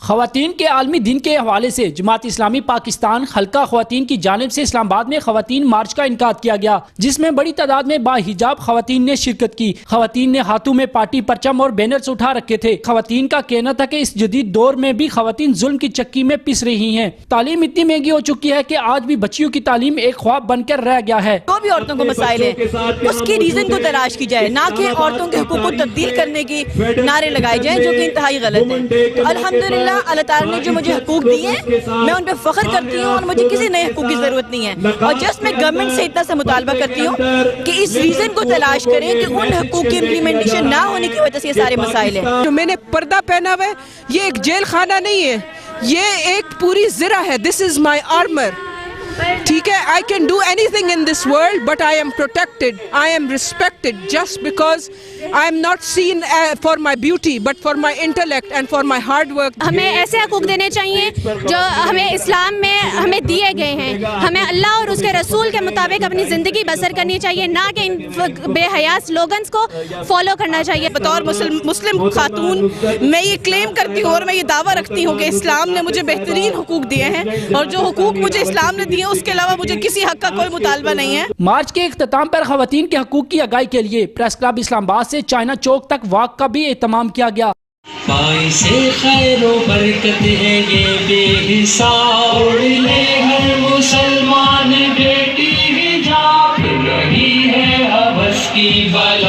خواتین کے عالمی دن کے حوالے سے جماعت اسلامی پاکستان حلقہ خواتین کی جانب سے اسلام آباد میں خواتین مارچ کا انعقاد کیا گیا، جس میں بڑی تعداد میں باحجاب خواتین نے شرکت کی۔ خواتین نے ہاتھوں میں پارٹی پرچم اور بینرز اٹھا رکھے تھے۔ خواتین کا کہنا تھا کہ اس جدید دور میں بھی خواتین ظلم کی چکی میں پس رہی ہیں۔ تعلیم اتنی مہنگی ہو چکی ہے کہ آج بھی بچیوں کی تعلیم ایک خواب بن کر رہ گیا ہے۔ جو بھی عورتوں کو مسائل ہیں اس کی ریزن کو تلاش کی جائے، نہ کہ عورتوں کے حقوق کو تبدیل کرنے کی نعرے لگائے جائیں، جو کہ انتہائی غلط ہیں۔ تو الحمدللہ اللہ تعالیٰ نے جو مجھے حقوق دیے ہیں میں ان پہ فخر کرتی ہوں، اور مجھے کسی نئے حقوق کی ضرورت نہیں ہے۔ اور جسٹ میں گورنمنٹ سے اتنا سا مطالبہ کرتی ہوں کہ اس ریزن کو تلاش کریں کہ ان حقوق کی امپلیمنٹیشن نہ ہونے کی وجہ سے یہ سارے مسائل ہیں۔ جو میں نے پردہ پہنا ہوا ہے یہ ایک جیل خانہ نہیں ہے، یہ ایک پوری ذرا ہے۔ دس از مائی آرمر، ٹھیک ہے۔ I can do anything in this world but I am protected, I am respected just because I am not seen for my beauty but for my intellect and for my hard work۔ ہمیں ایسے حقوق دینے چاہیے جو ہمیں اسلام میں ہمیں دیے گئے ہیں۔ ہمیں اللہ اور اس کے رسول کے مطابق اپنی زندگی بسر کرنی چاہیے، نہ کہ ان بے حیا سلوگنز کو فالو کرنا چاہیے۔ بطور مسلم خاتون میں یہ کلیم کرتی ہوں اور میں یہ دعویٰ رکھتی ہوں کہ اسلام نے مجھے بہترین حقوق دیے ہیں، اور جو حقوق مجھے اسلام نے دیے اس کے علاوہ مجھے کسی حق کا کوئی مطالبہ نہیں ہے۔ مارچ کے اختتام پر خواتین کے حقوق کی آگاہی کے لیے پریس کلب اسلام آباد سے چائنا چوک تک واک کا بھی اہتمام کیا گیا۔ باعث خیر و برکت ہے یہ بے حساب، اڑ لے ہر مسلمان بیٹی حجاب، رہی ہے حوث کی بلا۔